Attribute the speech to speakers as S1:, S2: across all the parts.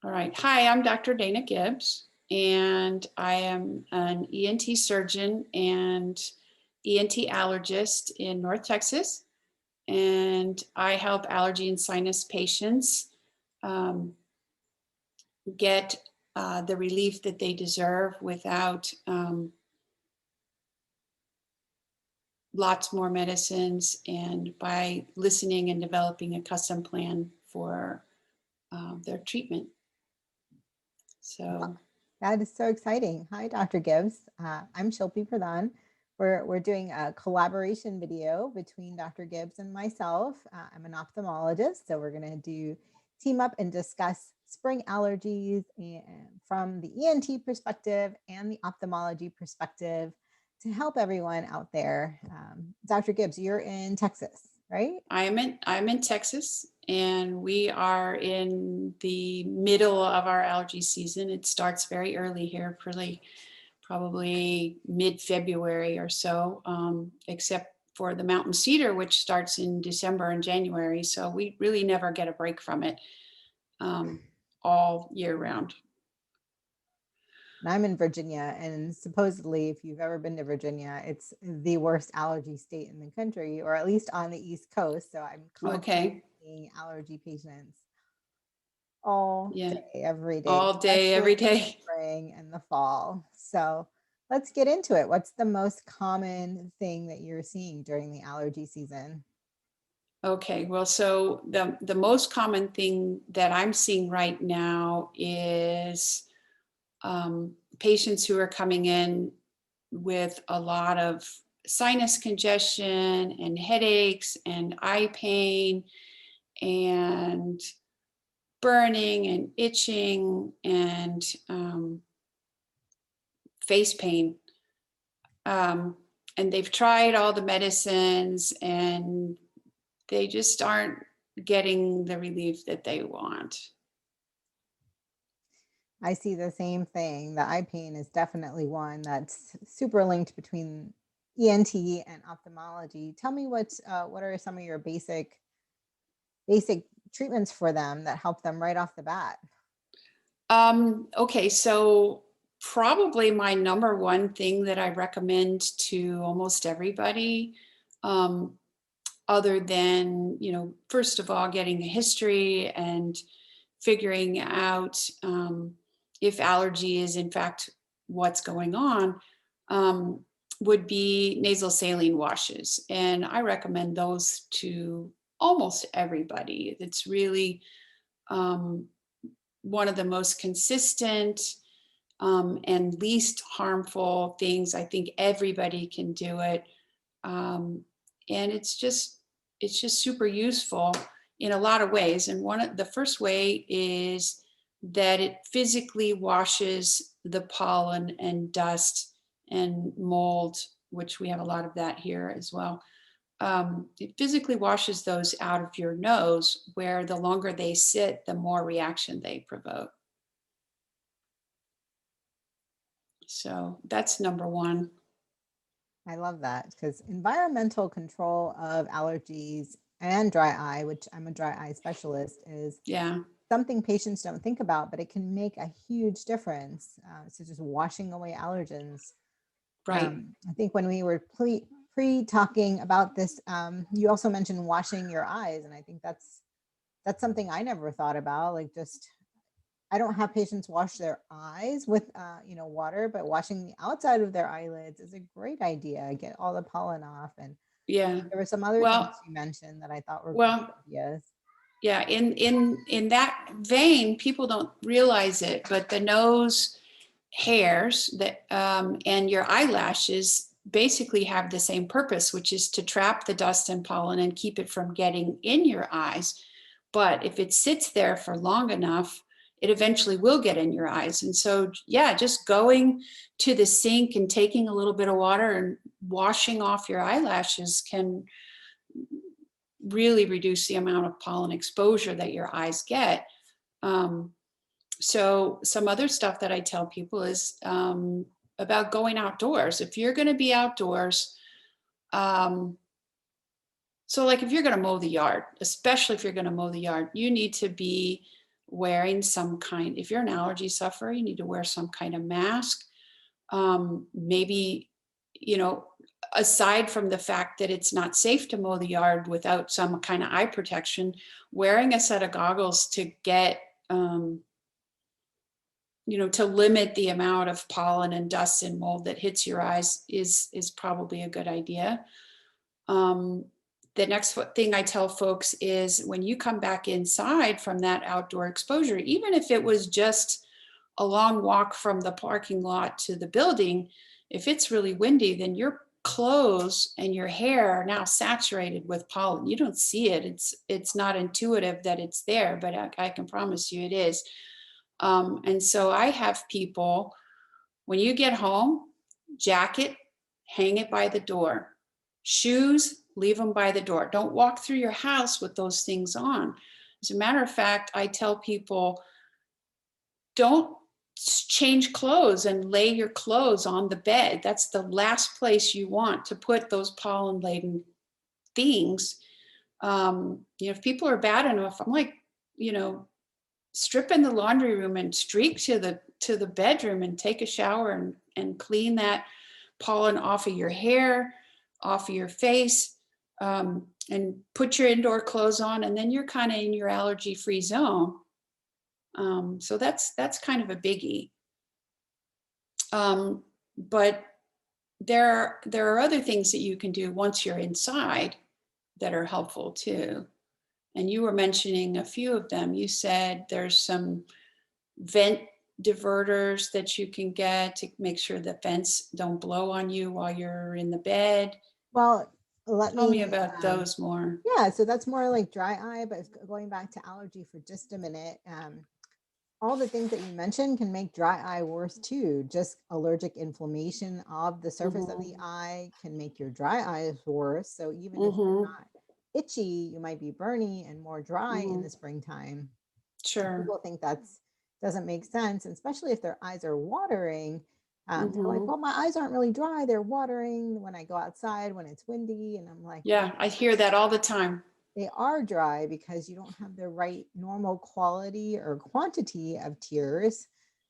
S1: All right. Hi, I'm Dr. Dana Gibbs, and I am an ENT surgeon and ENT allergist in North Texas. And I help allergy and sinus patients um, get the relief that they deserve without lots more medicines, and by listening and developing a custom plan for their treatment. So.
S2: That is so exciting. Hi, Dr. Gibbs. I'm Shilpi Pradhan. We're doing a collaboration video between Dr. Gibbs and myself. I'm an ophthalmologist, so we're going to team up and discuss spring allergies and from the ENT perspective and the ophthalmology perspective to help everyone out there. Dr. Gibbs, you're in Texas, right?
S1: I'm in Texas, and we are in the middle of our allergy season. It starts very early here, probably mid-February or so, except for the mountain cedar, which starts in December and January. So we really never get a break from it all year round.
S2: And I'm in Virginia, and supposedly, if you've ever been to Virginia, it's the worst allergy state in the country, or at least on the East Coast. So I'm constantly seeing allergy patients all day, every day.
S1: All day, every day.
S2: Spring and the fall. So let's get into it. What's the most common thing that you're seeing during the allergy season?
S1: Okay, well, so the most common thing that I'm seeing right now is patients who are coming in with a lot of sinus congestion and headaches and eye pain and burning and itching and face pain. And they've tried all the medicines and they just aren't getting the relief that they want.
S2: I see the same thing. The eye pain is definitely one that's super linked between ENT and ophthalmology. Tell me what are some of your basic treatments for them that help them right off the bat?
S1: Okay, so probably my number one thing that I recommend to almost everybody, other than, first of all, getting a history and figuring out if allergy is in fact what's going on, would be nasal saline washes. And I recommend those to almost everybody. It's really one of the most consistent and least harmful things. I think everybody can do it. And it's just super useful in a lot of ways. And the first way is that it physically washes the pollen and dust and mold, which we have a lot of that here as well. It physically washes those out of your nose, where the longer they sit, the more reaction they provoke. So that's number one.
S2: I love that, because environmental control of allergies and dry eye, which I'm a dry eye specialist, is something patients don't think about, but it can make a huge difference. So just washing away allergens.
S1: Right.
S2: I think when we were pre-talking about this, you also mentioned washing your eyes, and I think that's something I never thought about. Like, just I don't have patients wash their eyes with water, but washing the outside of their eyelids is a great idea. Get all the pollen off. And there were some other things you mentioned that I thought were great ideas.
S1: Yeah, in that vein, people don't realize it, but the nose hairs that and your eyelashes basically have the same purpose, which is to trap the dust and pollen and keep it from getting in your eyes. But if it sits there for long enough, it eventually will get in your eyes. And so, just going to the sink and taking a little bit of water and washing off your eyelashes can really reduce the amount of pollen exposure that your eyes get. So some other stuff that I tell people is about going outdoors. If you're going to be outdoors, so like if you're going to mow the yard, especially if you're going to mow the yard, you need to be wearing some kind, if you're an allergy sufferer, you need to wear some kind of mask. Maybe, you know, aside from the fact that it's not safe to mow the yard without some kind of eye protection, wearing a set of goggles to get, you know, to limit the amount of pollen and dust and mold that hits your eyes is probably a good idea. The next thing I tell folks is when you come back inside from that outdoor exposure, even if it was just a long walk from the parking lot to the building, if it's really windy, then your clothes and your hair are now saturated with pollen. You don't see it. It's not intuitive that it's there, but I can promise you it is. And so I have people, when you get home, jacket, hang it by the door. Shoes, leave them by the door. Don't walk through your house with those things on. As a matter of fact, I tell people, don't change clothes and lay your clothes on the bed. That's the last place you want to put those pollen-laden things. You know, if people are bad enough, I'm like, you know, strip in the laundry room and streak to the bedroom and take a shower and clean that pollen off of your hair, off of your face, and put your indoor clothes on, and then you're kind of in your allergy-free zone. So that's kind of a biggie. But there are other things that you can do once you're inside that are helpful too. And you were mentioning a few of them. You said there's some vent diverters that you can get to make sure the vents don't blow on you while you're in the bed.
S2: Well,
S1: Tell me about those more.
S2: Yeah, so that's more like dry eye, but going back to allergy for just a minute, all the things that you mentioned can make dry eye worse too. Just allergic inflammation of the surface of the eye can make your dry eyes worse. So even if you're not itchy, you might be burny and more dry in the springtime.
S1: Sure.
S2: People think that's doesn't make sense, and especially if their eyes are watering. They're like, well, my eyes aren't really dry. They're watering when I go outside, when it's windy. And I'm like,
S1: yeah, I hear that all the time.
S2: They are dry because you don't have the right normal quality or quantity of tears.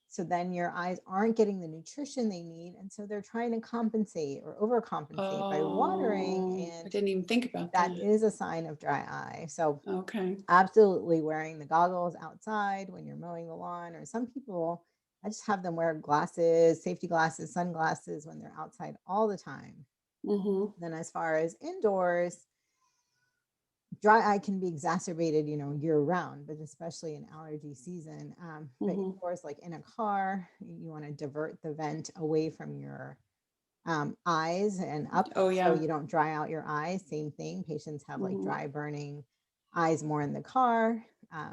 S2: So then your eyes aren't getting the nutrition they need. And so they're trying to compensate or overcompensate by watering.
S1: I
S2: And
S1: didn't even think about that.
S2: that is a sign of dry eye. So
S1: Okay.
S2: absolutely wearing the goggles outside when you're mowing the lawn, or some people, I just have them wear glasses, safety glasses, sunglasses when they're outside all the time. Then as far as indoors, dry eye can be exacerbated, you know, year round, but especially in allergy season. But indoors, like in a car, you want to divert the vent away from your eyes and up.
S1: Oh, yeah.
S2: So you don't dry out your eyes. Same thing. Patients have like dry burning eyes more in the car.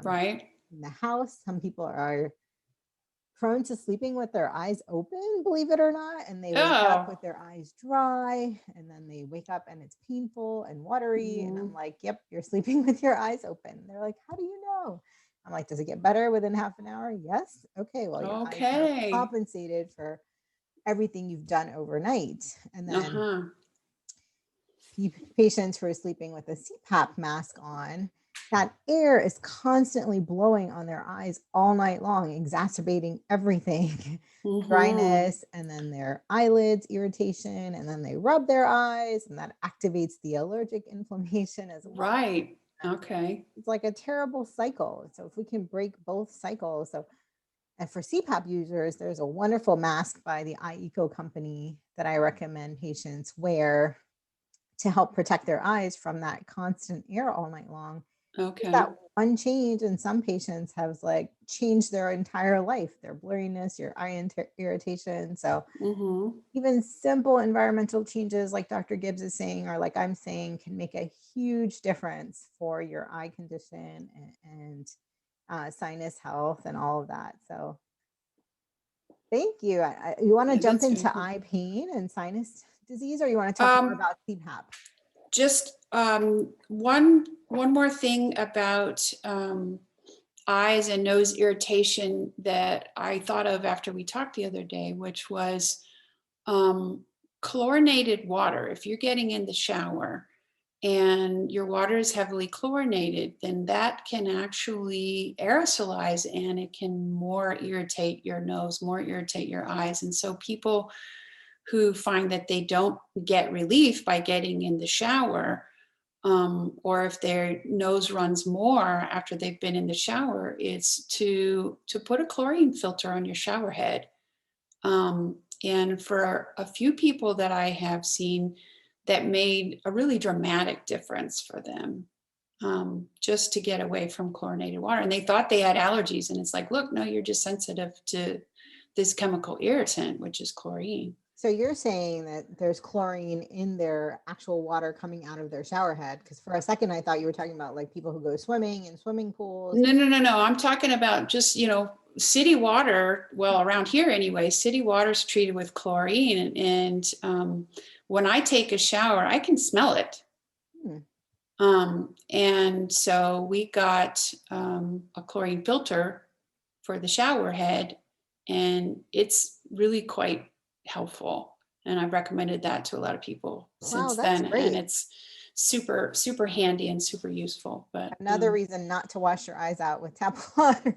S1: Right.
S2: In the house, some people are prone to sleeping with their eyes open, believe it or not, and they wake up with their eyes dry, and then they wake up and it's painful and watery. And I'm like, yep, you're sleeping with your eyes open. They're like, how do you know? I'm like, does it get better within half an hour? Yes. Okay, well, your eyes have compensated for everything you've done overnight. And then patients who are sleeping with a CPAP mask on, that air is constantly blowing on their eyes all night long, exacerbating everything. Dryness, and then their eyelids irritation, and then they rub their eyes, and that activates the allergic inflammation as well.
S1: Right. Okay.
S2: It's like a terrible cycle. So if we can break both cycles. So, and for CPAP users, there's a wonderful mask by the Eye Eco company that I recommend patients wear to help protect their eyes from that constant air all night long.
S1: Okay.
S2: That one change in some patients has like changed their entire life, their blurriness, your eye irritation. So even simple environmental changes like Dr. Gibbs is saying, or like I'm saying, can make a huge difference for your eye condition and sinus health and all of that. So thank you. You want to jump into eye pain and sinus disease, or you want to talk more about CPAP?
S1: Just one more thing about eyes and nose irritation that I thought of after we talked the other day, which was chlorinated water. If you're getting in the shower, and your water is heavily chlorinated, then that can actually aerosolize and it can more irritate your nose, more irritate your eyes. And so people who find that they don't get relief by getting in the shower, or if their nose runs more after they've been in the shower, is to put a chlorine filter on your shower head. And for a few people that I have seen, that made a really dramatic difference for them, just to get away from chlorinated water. And they thought they had allergies, and it's like, look, no, you're just sensitive to this chemical irritant, which is chlorine.
S2: So you're saying that there's chlorine in their actual water coming out of their shower head? Because for a second, I thought you were talking about like people who go swimming in swimming pools.
S1: No. I'm talking about just, city water. Well, around here anyway, city water is treated with chlorine. And when I take a shower, I can smell it. And so we got a chlorine filter for the shower head, and it's really quite helpful. And I've recommended that to a lot of people since then.
S2: Great.
S1: And it's super, super handy and super useful. But
S2: another reason not to wash your eyes out with tap water.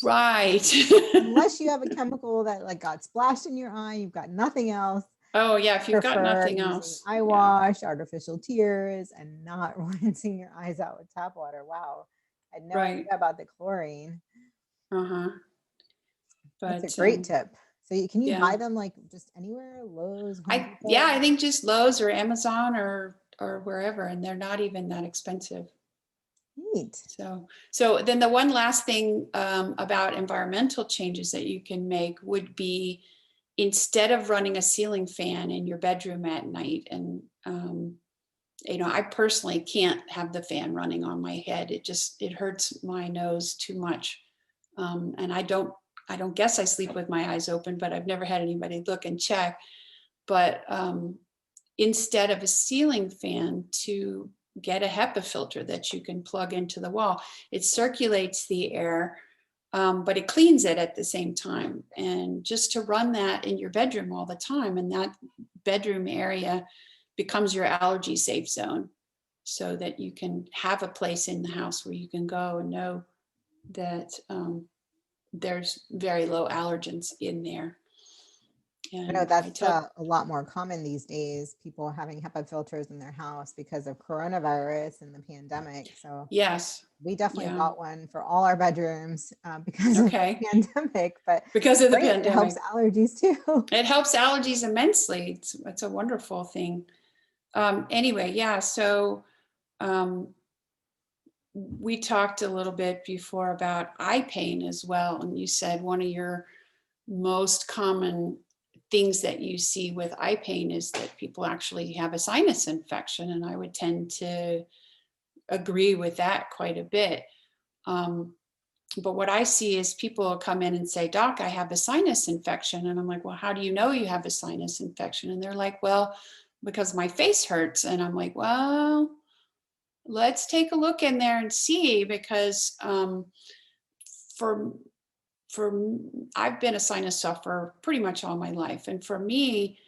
S1: Right.
S2: Unless you have a chemical that like got splashed in your eye, you've got nothing else.
S1: Oh yeah, if you've got nothing else.
S2: Eye wash, artificial tears, and not rinsing your eyes out with tap water. Wow. I had no idea about the chlorine.
S1: But
S2: that's a great tip. So can you buy them like just anywhere? Lowe's?
S1: I think just Lowe's or Amazon or wherever, and they're not even that expensive.
S2: Neat.
S1: So then the one last thing about environmental changes that you can make would be, instead of running a ceiling fan in your bedroom at night, and I personally can't have the fan running on my head. It hurts my nose too much. And I don't guess I sleep with my eyes open, but I've never had anybody look and check. But instead of a ceiling fan, to get a HEPA filter that you can plug into the wall. It circulates the air, but it cleans it at the same time. And just to run that in your bedroom all the time, and that bedroom area becomes your allergy safe zone, so that you can have a place in the house where you can go and know that there's very low allergens in there.
S2: And I know that's a lot more common these days, people having HEPA filters in their house because of coronavirus and the pandemic. So
S1: yes,
S2: we definitely bought one for all our bedrooms because of the pandemic. But
S1: because of the pandemic,
S2: it helps allergies too.
S1: It helps allergies immensely. It's a wonderful thing. Anyway, so we talked a little bit before about eye pain as well. And you said one of your most common things that you see with eye pain is that people actually have a sinus infection. And I would tend to agree with that quite a bit. But what I see is people come in and say, Doc, I have a sinus infection. And I'm like, well, how do you know you have a sinus infection? And they're like, well, because my face hurts. And I'm like, well, let's take a look in there and see, because I've been a sinus sufferer pretty much all my life. And for me,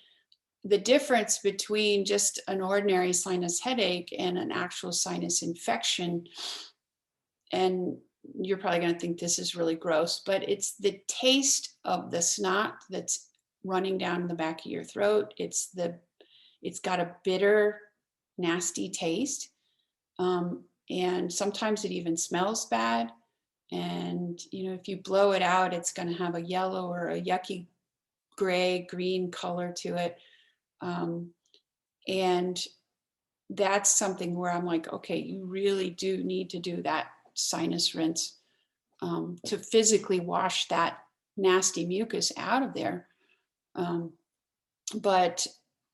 S1: the difference between just an ordinary sinus headache and an actual sinus infection, and you're probably going to think this is really gross, but it's the taste of the snot that's running down the back of your throat. It's got a bitter, nasty taste. And sometimes it even smells bad. And, if you blow it out, it's going to have a yellow or a yucky gray, green color to it. And that's something where I'm like, okay, you really do need to do that sinus rinse to physically wash that nasty mucus out of there. But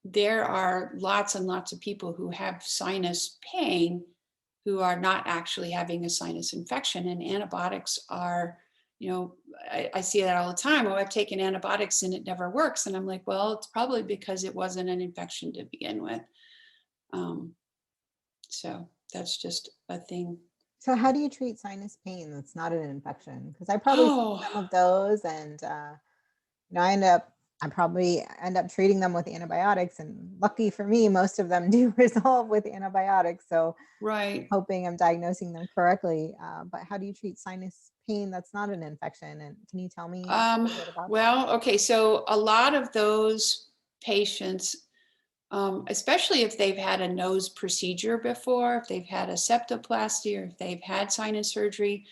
S1: there are lots and lots of people who have sinus pain who are not actually having a sinus infection, and antibiotics are, I see that all the time. Oh, I've taken antibiotics and it never works. And I'm like, well, it's probably because it wasn't an infection to begin with. So that's just a thing.
S2: So how do you treat sinus pain that's not an infection? Because I probably see some of those, and I end up I probably end up treating them with antibiotics, and lucky for me, most of them do resolve with antibiotics. So
S1: Right.
S2: hoping I'm diagnosing them correctly. But how do you treat sinus pain that's not an infection? And can you tell me a little bit about that?
S1: Well, okay, so a lot of those patients, especially if they've had a nose procedure before, if they've had a septoplasty or if they've had sinus surgery,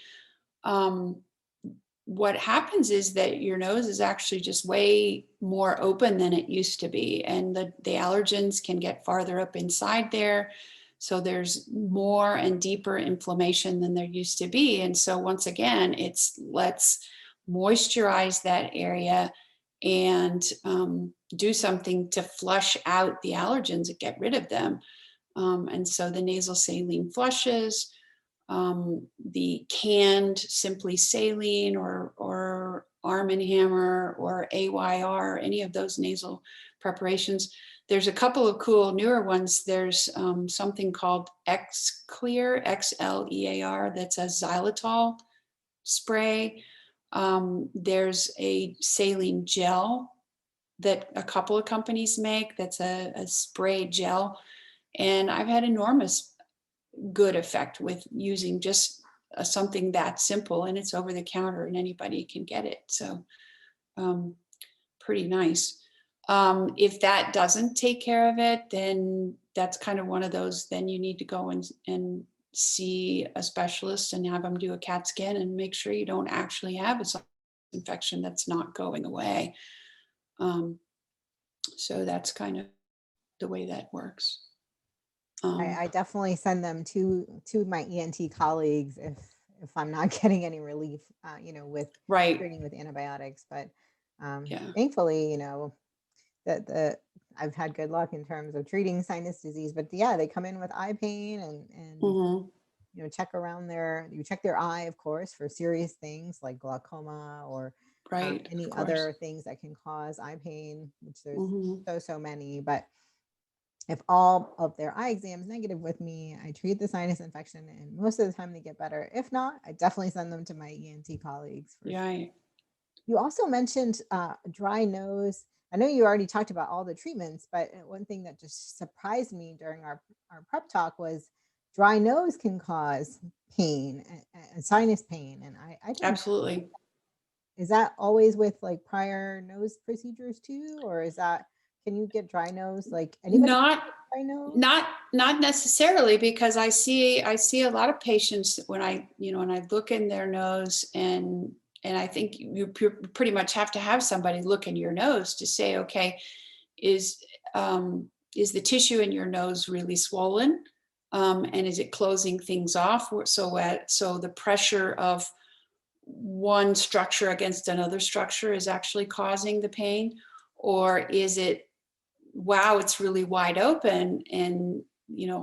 S1: um, what happens is that your nose is actually just way more open than it used to be. And the allergens can get farther up inside there. So there's more and deeper inflammation than there used to be. And so once again, it's let's moisturize that area and do something to flush out the allergens and get rid of them. And so the nasal saline flushes, the canned simply saline or Arm and Hammer or AYR, any of those nasal preparations. There's a couple of cool newer ones. There's something called X-Clear, XLEAR, that's a xylitol spray. There's a saline gel that a couple of companies make that's a spray gel. And I've had enormous good effect with using just something that simple, and it's over the counter and anybody can get it. So pretty nice. If that doesn't take care of it, then that's kind of one of those, then you need to go and see a specialist and have them do a CAT scan and make sure you don't actually have a sinus infection that's not going away. So that's kind of the way that works.
S2: I definitely send them to my ENT colleagues if I'm not getting any relief, with
S1: Right.
S2: treating with antibiotics. But
S1: Yeah.
S2: thankfully, that I've had good luck in terms of treating sinus disease. But yeah, they come in with eye pain and
S1: Mm-hmm.
S2: you check their eye, of course, for serious things like glaucoma or
S1: Right. Of
S2: any
S1: course.
S2: other things that can cause eye pain, which there's
S1: Mm-hmm.
S2: so many. But if all of their eye exams negative with me, I treat the sinus infection, and most of the time they get better. If not, I definitely send them to my ENT colleagues for sure.
S1: Right.
S2: You also mentioned dry nose. I know you already talked about all the treatments, but one thing that just surprised me during our prep talk was dry nose can cause pain and sinus pain. And I didn't.
S1: Absolutely.
S2: Is that always with like prior nose procedures too? Or can you get dry nose? Like anybody
S1: Not
S2: dry nose?
S1: not necessarily, because I see a lot of patients when when I look in their nose, and I think you pretty much have to have somebody look in your nose to say, okay, is is the tissue in your nose really swollen, and is it closing things off so the pressure of one structure against another structure is actually causing the pain, or is it, wow, it's really wide open, and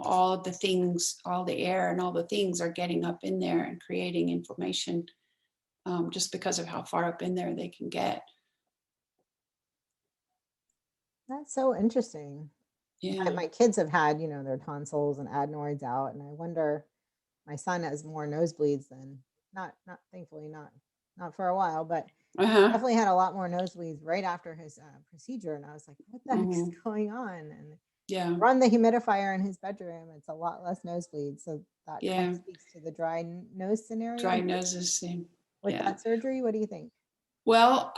S1: all of the things, all the air and all the things are getting up in there and creating inflammation, just because of how far up in there they can get.
S2: That's so interesting.
S1: Yeah.
S2: My kids have had, their tonsils and adenoids out, and I wonder, my son has more nosebleeds than not thankfully not for a while, but
S1: Uh-huh.
S2: definitely had a lot more nosebleeds right after his procedure, and I was like, what the heck is
S1: Hmm.
S2: going on? And
S1: Yeah.
S2: run the humidifier in his bedroom, it's a lot less nosebleeds, so that kind of
S1: Yeah.
S2: speaks to the dry nose scenario.
S1: Dry noses. Same.
S2: With
S1: Yeah.
S2: that surgery, what do you think?
S1: Well,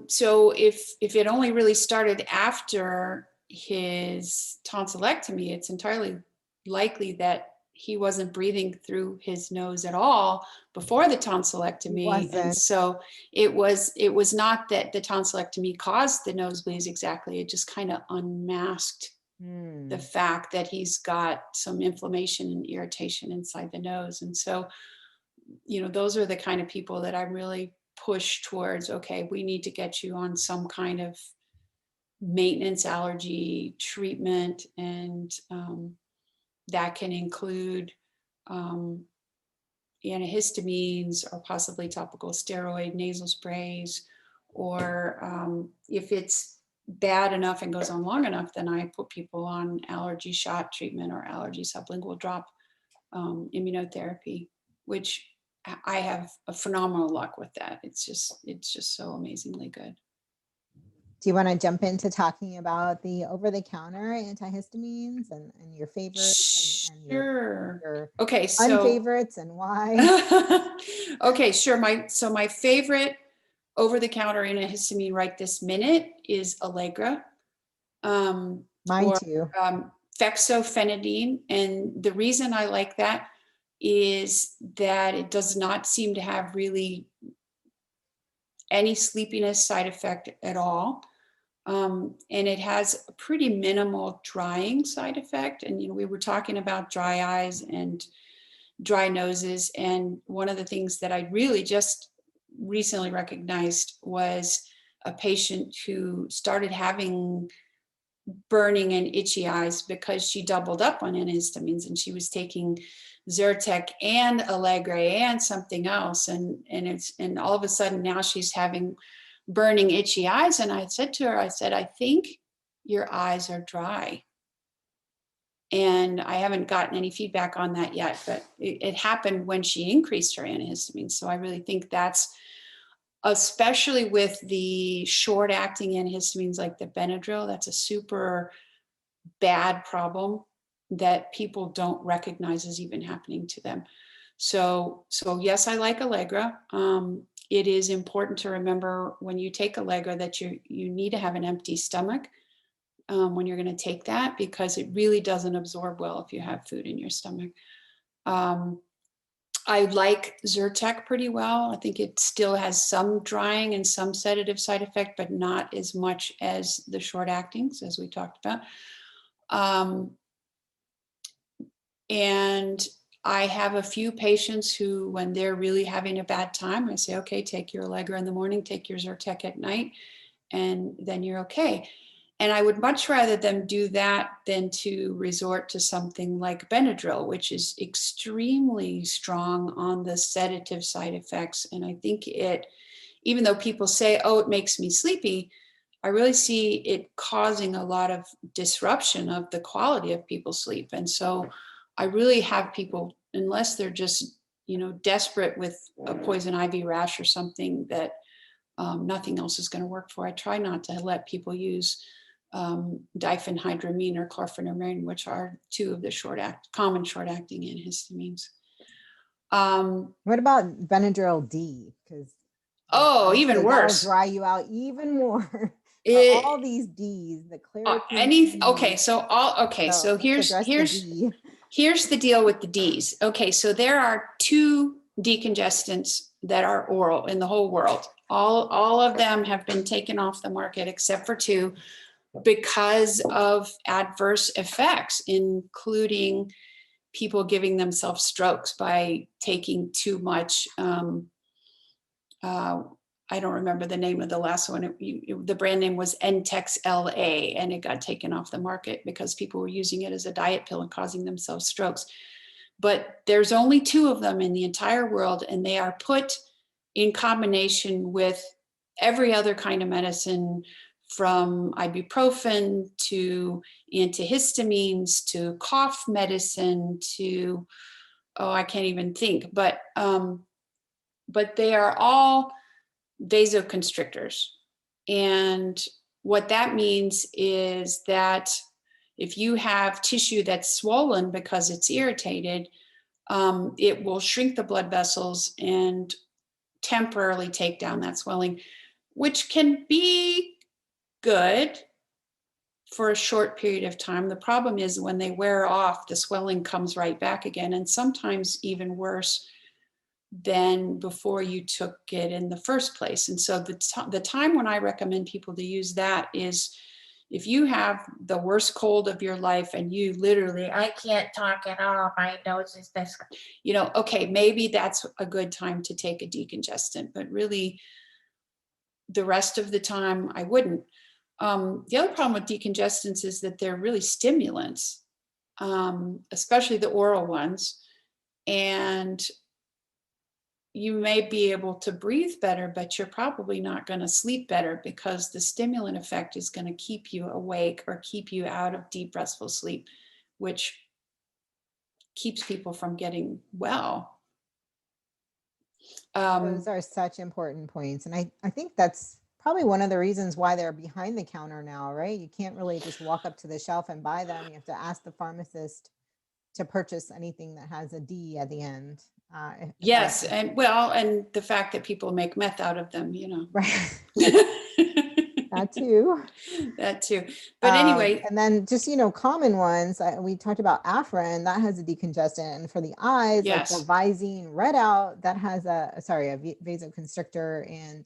S1: so if it only really started after his tonsillectomy, it's entirely likely that he wasn't breathing through his nose at all before the
S2: He
S1: tonsillectomy. And
S2: wasn't.
S1: so it was not that the tonsillectomy caused the nosebleeds exactly. It just kind of unmasked the
S2: Hmm.
S1: fact that he's got some inflammation and irritation inside the nose. And so, those are the kind of people that I really push towards, okay, we need to get you on some kind of maintenance allergy treatment. And that can include um, antihistamines or possibly topical steroid nasal sprays. Or if it's bad enough and goes on long enough, then I put people on allergy shot treatment or allergy sublingual drop immunotherapy, which I have a phenomenal luck with that. It's just so amazingly good.
S2: Do you want to jump into talking about the over-the-counter antihistamines and your favorites and
S1: Sure.
S2: your
S1: Okay, so
S2: unfavorites and why?
S1: okay, sure. My favorite over-the-counter antihistamine right this minute is Allegra,
S2: Mine
S1: or
S2: too.
S1: fexofenadine, and the reason I like that is that it does not seem to have really any sleepiness side effect at all. And it has a pretty minimal drying side effect. And, we were talking about dry eyes and dry noses. And one of the things that I really just recently recognized was a patient who started having burning and itchy eyes because she doubled up on antihistamines, and she was taking Zyrtec and Allegra and something else. And all of a sudden now she's having burning itchy eyes. And I said to her, I said, I think your eyes are dry. And I haven't gotten any feedback on that yet, but it happened when she increased her antihistamines. So I really think that's, especially with the short acting antihistamines like the Benadryl, that's a super bad problem that people don't recognize as even happening to them. So yes, I like Allegra. It is important to remember when you take Allegra that you need to have an empty stomach when you're going to take that, because it really doesn't absorb well if you have food in your stomach. I like Zyrtec pretty well. I think it still has some drying and some sedative side effect, but not as much as the short actings, as we talked about. And I have a few patients who, when they're really having a bad time, I say, okay, take your Allegra in the morning, take your Zyrtec at night, and then you're okay. And I would much rather them do that than to resort to something like Benadryl, which is extremely strong on the sedative side effects. And I think it, even though people say, oh, it makes me sleepy, I really see it causing a lot of disruption of the quality of people's sleep. And so I really have people, unless they're just, desperate with a poison ivy rash or something that nothing else is going to work for, I try not to let people use diphenhydramine or chlorpheniramine, which are two of the common short-acting antihistamines.
S2: What about Benadryl D? Because
S1: Even worse.
S2: That'll dry you out even more. All these D's, the claritine.
S1: Okay, so here's the deal with the D's. Okay, so there are 2 decongestants that are oral in the whole world. All of them have been taken off the market except for 2 because of adverse effects, including people giving themselves strokes by taking too much. I don't remember the name of the last one. The brand name was Entex LA, and it got taken off the market because people were using it as a diet pill and causing themselves strokes. But there's only 2 of them in the entire world, and they are put in combination with every other kind of medicine, from ibuprofen to antihistamines to cough medicine to, I can't even think, but they are all vasoconstrictors. And what that means is that if you have tissue that's swollen because it's irritated, it will shrink the blood vessels and temporarily take down that swelling, which can be good for a short period of time. The problem is when they wear off, the swelling comes right back again, and sometimes even worse than before you took it in the first place. And so the time when I recommend people to use that is if you have the worst cold of your life and you literally, I can't talk at all, my nose is this, okay, maybe that's a good time to take a decongestant, but really the rest of the time I wouldn't. The other problem with decongestants is that they're really stimulants, especially the oral ones. And you may be able to breathe better, but you're probably not going to sleep better because the stimulant effect is going to keep you awake or keep you out of deep restful sleep, which keeps people from getting well.
S2: Those are such important points. And I think that's probably one of the reasons why they're behind the counter now, right? You can't really just walk up to the shelf and buy them. You have to ask the pharmacist to purchase anything that has a D at the end.
S1: Yes, and well, and the fact that people make meth out of them, you know.
S2: Right. That too.
S1: That too. But anyway.
S2: And then just, common ones, we talked about Afrin, that has a decongestant. And for the eyes, like the
S1: Yes.
S2: Visine Red Out, that has a vasoconstrictor. And,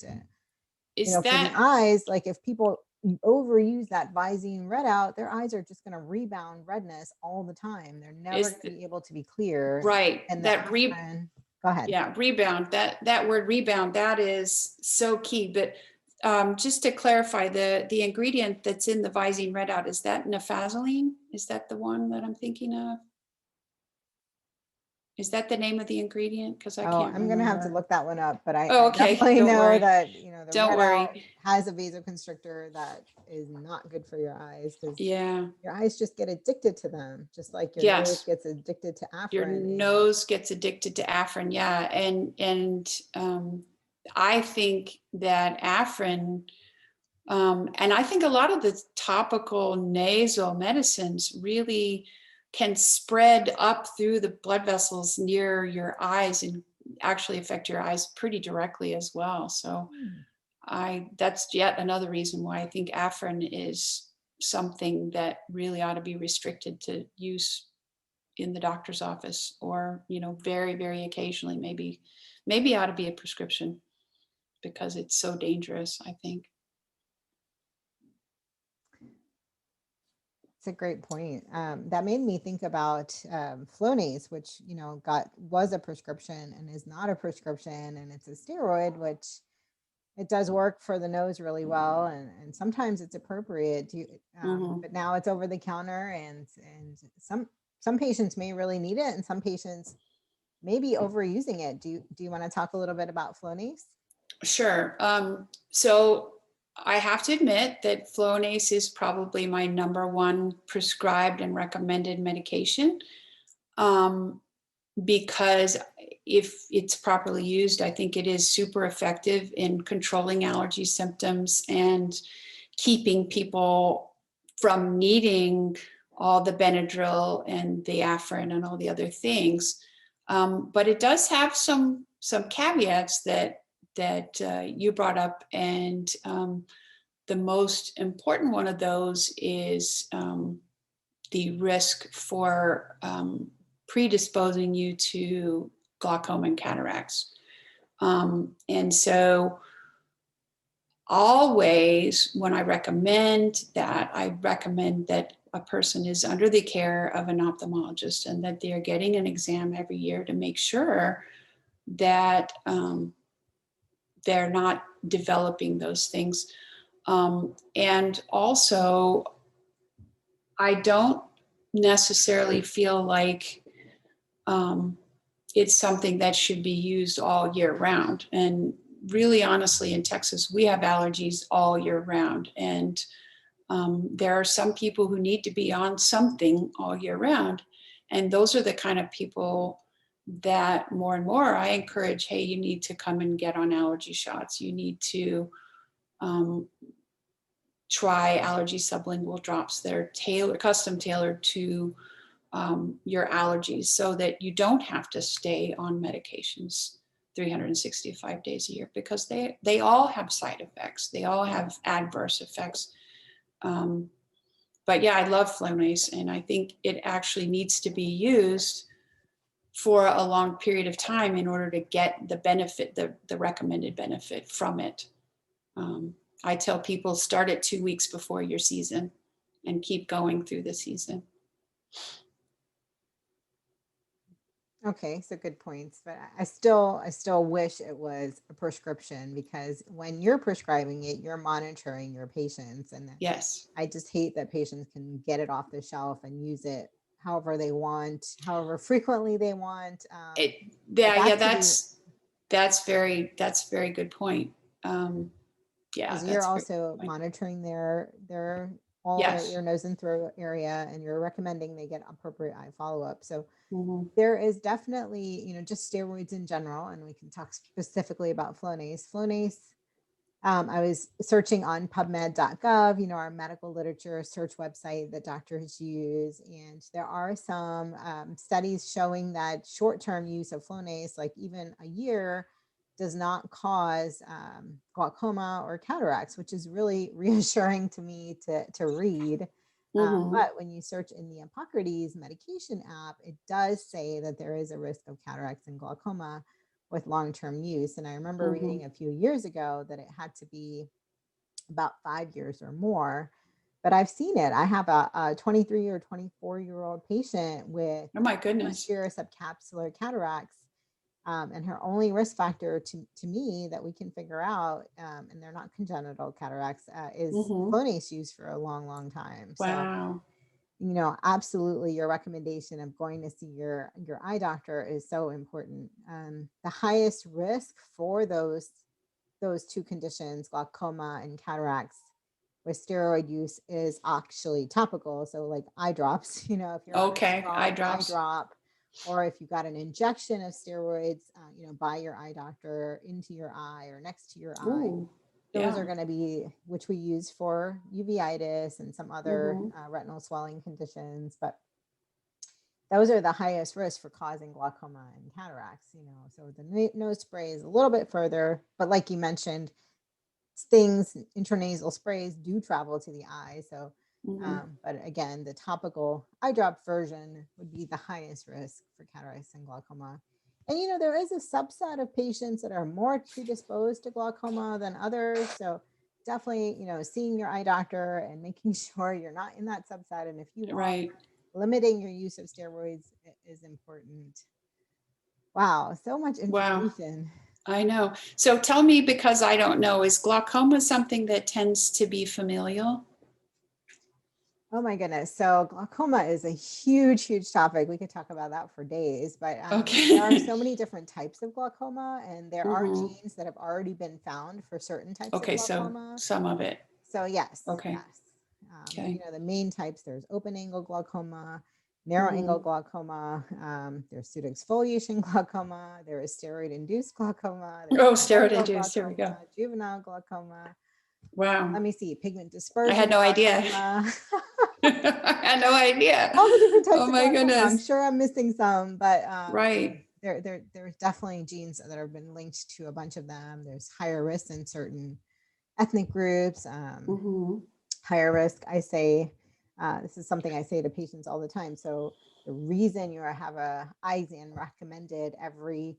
S2: for the eyes, like if people overuse that Visine Red Out, their eyes are just going to rebound redness all the time. They're never going to be able to be clear.
S1: Right.
S2: And
S1: that
S2: go ahead.
S1: Yeah, rebound. That word rebound, that is so key. But just to clarify, the ingredient that's in the Visine Red Out, is that nafazoline? Is that the one that I'm thinking of? Is that the name of the ingredient? Because I can't remember.
S2: I'm going to have to look that one up, but I
S1: okay.
S2: definitely
S1: Don't
S2: know
S1: worry.
S2: that, the
S1: Don't
S2: Red
S1: worry.
S2: Out has a vasoconstrictor that is not good for your eyes, because your eyes just get addicted to them, just like your nose gets addicted to Afrin.
S1: Your nose gets addicted to Afrin, yeah. And I think that Afrin, and I think a lot of the topical nasal medicines really can spread up through the blood vessels near your eyes and actually affect your eyes pretty directly as well. So that's yet another reason why I think Afrin is something that really ought to be restricted to use in the doctor's office, or, very, very occasionally, maybe ought to be a prescription, because it's so dangerous, I think.
S2: It's a great point. That made me think about Flonase, which was a prescription and is not a prescription, and it's a steroid, which it does work for the nose really well, and sometimes it's appropriate. But now it's over the counter, and some patients may really need it, and some patients may be overusing it. Do you want to talk a little bit about Flonase?
S1: Sure. So I have to admit that Flonase is probably my number one prescribed and recommended medication, because if it's properly used, I think it is super effective in controlling allergy symptoms and keeping people from needing all the Benadryl and the Afrin and all the other things. But it does have some caveats that you brought up, and the most important one of those is the risk for predisposing you to glaucoma and cataracts. And so always when I recommend that a person is under the care of an ophthalmologist, and that they're getting an exam every year to make sure that they're not developing those things. And also, I don't necessarily feel like it's something that should be used all year round. And really, honestly, in Texas, we have allergies all year round. And there are some people who need to be on something all year round. And those are the kind of people that more and more I encourage, hey, you need to come and get on allergy shots. You need to try allergy sublingual drops that are custom tailored to your allergies, so that you don't have to stay on medications 365 days a year, because they all have side effects. They all have adverse effects. But yeah, I love Flonase, and I think it actually needs to be used for a long period of time in order to get the benefit, the recommended benefit from it. I tell people, start it 2 weeks before your season and keep going through the season.
S2: Okay, so good points, but I still wish it was a prescription, because when you're prescribing it, you're monitoring your patients, and
S1: yes,
S2: I just hate that patients can get it off the shelf and use it however they want, however frequently they want.
S1: That's very good point.
S2: Because you're also monitoring their all their ear, nose, and throat area, and you're recommending they get appropriate eye follow-up. So there is definitely, just steroids in general, and we can talk specifically about Flonase. Flonase I was searching on PubMed.gov, our medical literature search website that doctors use. And there are some studies showing that short-term use of Flonase, like even a year, does not cause glaucoma or cataracts, which is really reassuring to me to read. But when you search in the Hippocrates medication app, it does say that there is a risk of cataracts and glaucoma with long-term use. And I remember reading a few years ago that it had to be about 5 years or more. But I've seen it. I have a 23 or 24-year-old patient with
S1: Oh my goodness.
S2: posterior subcapsular cataracts. And her only risk factor to me that we can figure out, and they're not congenital cataracts, is Flonase use for a long, long time.
S1: Wow.
S2: So, absolutely your recommendation of going to see your eye doctor is so important. The highest risk for those two conditions, glaucoma and cataracts, with steroid use is actually topical. So like eye drops, if you're on a strong
S1: eye drops.
S2: eye drop, or if you got an injection of steroids, by your eye doctor into your eye or next to your eye.
S1: Ooh,
S2: Those are going to be, which we use for uveitis and some other retinal swelling conditions, but those are the highest risk for causing glaucoma and cataracts, so the nose spray is a little bit further, but like you mentioned, things, intranasal sprays do travel to the eye. So, but again, the topical eye drop version would be the highest risk for cataracts and glaucoma. And, there is a subset of patients that are more predisposed to glaucoma than others. So definitely, seeing your eye doctor and making sure you're not in that subset. And if you are, limiting your use of steroids is important. Wow, so much information.
S1: Wow. I know. So tell me, because I don't know, is glaucoma something that tends to be familial?
S2: Oh my goodness. So glaucoma is a huge, huge topic. We could talk about that for days, but there are so many different types of glaucoma, and there are genes that have already been found for certain types of glaucoma.
S1: So some of it.
S2: So yes.
S1: Okay.
S2: Yes. The main types, there's open angle glaucoma, narrow angle glaucoma, there's pseudoexfoliation glaucoma, there is steroid-induced glaucoma.
S1: Steroid-induced, here we go.
S2: Juvenile glaucoma.
S1: Wow.
S2: Let me see, pigment dispersion.
S1: I had no idea. I had no idea.
S2: All the different types
S1: of glaucoma. Goodness.
S2: I'm sure I'm missing some, but
S1: right.
S2: There's definitely genes that have been linked to a bunch of them. There's higher risk in certain ethnic groups. Higher risk, I say, this is something I say to patients all the time. So the reason you have a eye exam recommended every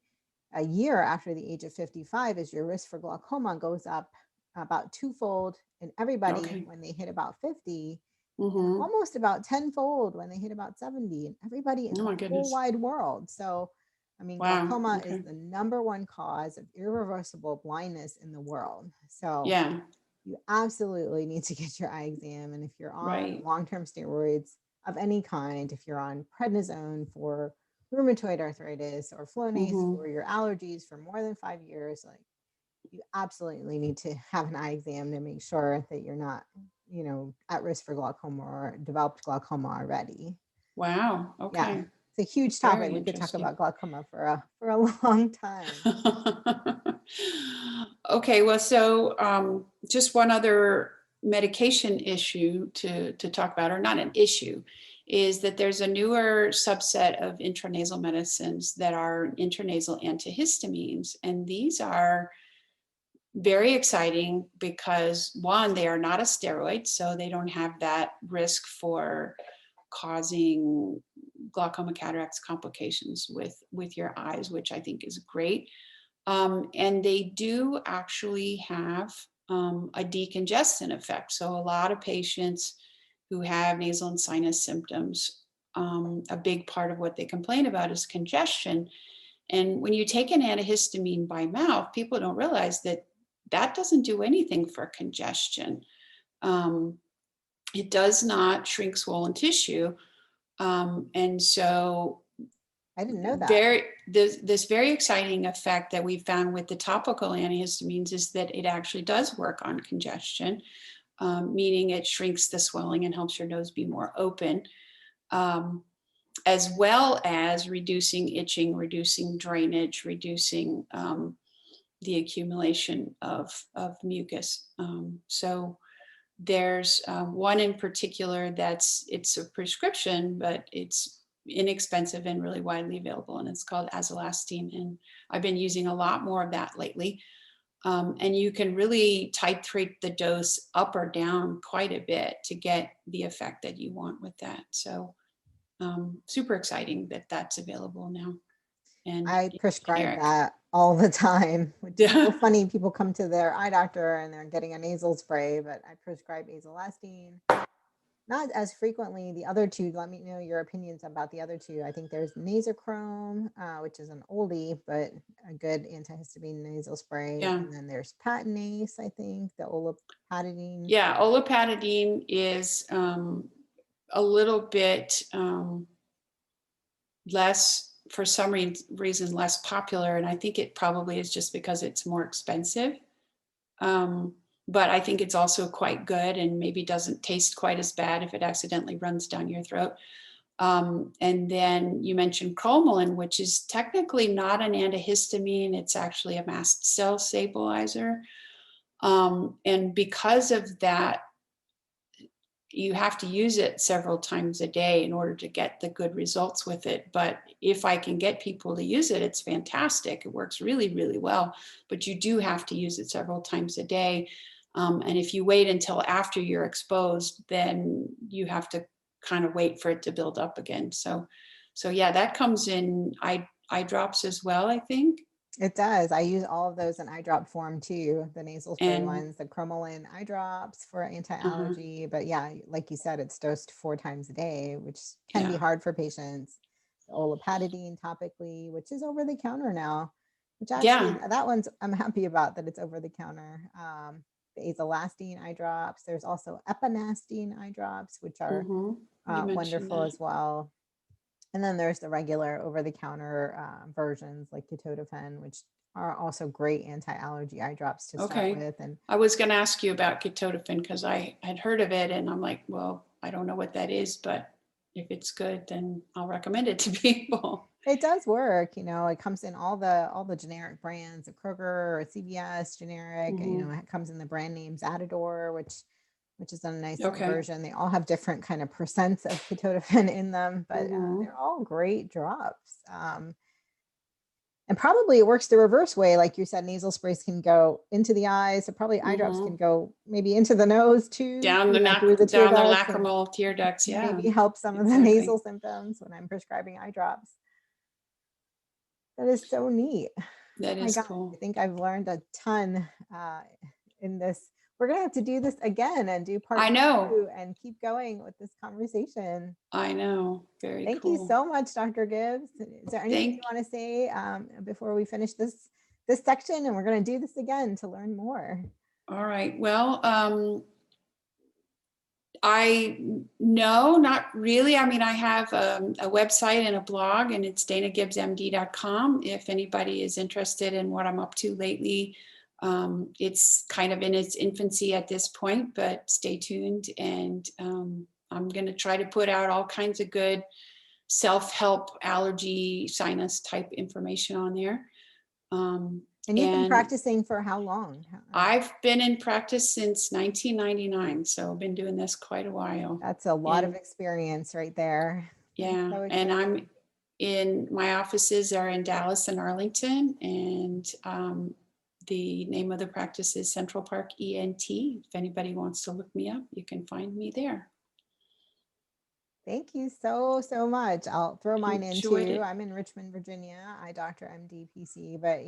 S2: a year after the age of 55 is your risk for glaucoma goes up about twofold in everybody when they hit about 50, almost about tenfold when they hit about 70, and everybody in the whole wide world. So, I mean, glaucoma is the #1 cause of irreversible blindness in the world. So you absolutely need to get your eye exam. And if you're on long-term steroids of any kind, if you're on prednisone for rheumatoid arthritis or Flonase for your allergies for more than 5 years, like, you absolutely need to have an eye exam to make sure that you're not, at risk for glaucoma or developed glaucoma already.
S1: Wow. Okay.
S2: Yeah. It's a huge topic. We could talk about glaucoma for a long time.
S1: Okay. Well, so just one other medication issue to talk about, or not an issue, is that there's a newer subset of intranasal medicines that are intranasal antihistamines. And these are very exciting because, one, they are not a steroid, so they don't have that risk for causing glaucoma, cataracts, complications with your eyes, which I think is great. And they do actually have a decongestant effect. So a lot of patients who have nasal and sinus symptoms, a big part of what they complain about is congestion. And when you take an antihistamine by mouth, people don't realize that doesn't do anything for congestion. It does not shrink swollen tissue. And so
S2: I didn't know that.
S1: This very exciting effect that we found with the topical antihistamines is that it actually does work on congestion, meaning it shrinks the swelling and helps your nose be more open, as well as reducing itching, reducing drainage, reducing the accumulation of mucus. So there's one in particular it's a prescription, but it's inexpensive and really widely available, and it's called azolastine. And I've been using a lot more of that lately. And you can really titrate the dose up or down quite a bit to get the effect that you want with that. So super exciting that that's available now. And
S2: I prescribe
S1: generic.
S2: that all the time, which is so
S1: Yeah.
S2: funny. People come to their eye doctor and they're getting a nasal spray, but I prescribe azolastine. Not as frequently. The other two, let me know your opinions about the other two. I think there's Nasochrome, which is an oldie, but a good antihistamine nasal spray.
S1: Yeah.
S2: And then there's Patinase, I think, the olopatadine.
S1: Yeah, olopatadine is a little bit less, for some reason, less popular. And I think it probably is just because it's more expensive. But I think it's also quite good and maybe doesn't taste quite as bad if it accidentally runs down your throat. And then you mentioned cromolyn, which is technically not an antihistamine. It's actually a mast cell stabilizer. And because of that, you have to use it several times a day in order to get the good results with it. But if I can get people to use it, it's fantastic. It works really, really well. But you do have to use it several times a day. And if you wait until after you're exposed, then you have to kind of wait for it to build up again. So yeah, that comes in eye drops as well, I think.
S2: It does. I use all of those in eye drop form too, the nasal spray
S1: And
S2: ones, the cromolyn eye drops for anti-allergy. But yeah, like you said, it's dosed 4 times a day, which can be
S1: yeah,
S2: hard for patients. The olopatadine topically, which is over the counter now, which actually
S1: yeah,
S2: that one's I'm happy about that it's over the counter. The azolastine eye drops. There's also epinastine eye drops, which are
S1: you mentioned
S2: wonderful
S1: that.
S2: as well. And then there's the regular over-the-counter versions like ketotifen, which are also great anti-allergy eye drops to start
S1: Okay.
S2: with. And
S1: I was going to ask you about ketotifen because I had heard of it and I'm like, well, I don't know what that is, but if it's good, then I'll recommend it to people.
S2: it does work. It comes in all the generic brands, a Kroger or CVS generic. It comes in the brand names Atador, which is a nice
S1: Okay.
S2: version. They all have different kind of percents of ketotifen in them, but they're all great drops. And probably it works the reverse way. Like you said, nasal sprays can go into the eyes. So probably eye drops can go maybe into the nose too.
S1: Down the
S2: Through the tear ducts
S1: lacrimal tear ducts. Yeah.
S2: maybe help some of the nasal symptoms when I'm prescribing eye drops. That is so neat.
S1: That
S2: Oh my
S1: is
S2: God,
S1: cool.
S2: I think I've learned a ton in this. We're going to have to do this again and do part 2 and keep going with this conversation.
S1: I know. Very
S2: Thank
S1: cool.
S2: you so much, Dr. Gibbs. Is there anything you want to say before we finish this section? And we're going to do this again to learn more.
S1: All right. Well, no, not really. I mean, I have a website and a blog, and it's danagibbsmd.com. If anybody is interested in what I'm up to lately, it's kind of in its infancy at this point, but stay tuned. And I'm going to try to put out all kinds of good self-help allergy sinus type information on there.
S2: And you've been practicing for how long?
S1: I've been in practice since 1999, so I've been doing this quite a while.
S2: That's a lot of experience right there.
S1: Yeah, so and I'm in, my offices are in Dallas and Arlington, and the name of the practice is Central Park ENT. If anybody wants to look me up, you can find me there.
S2: Thank you so much. I'll throw mine in too. I'm in Richmond, Virginia, eye doctor, MD, PC, but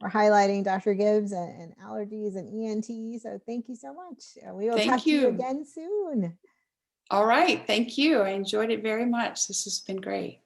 S2: we're highlighting Dr. Gibbs and allergies and ENT. So thank you so much. We will talk to you again soon.
S1: All right. Thank you. I enjoyed it very much. This has been great.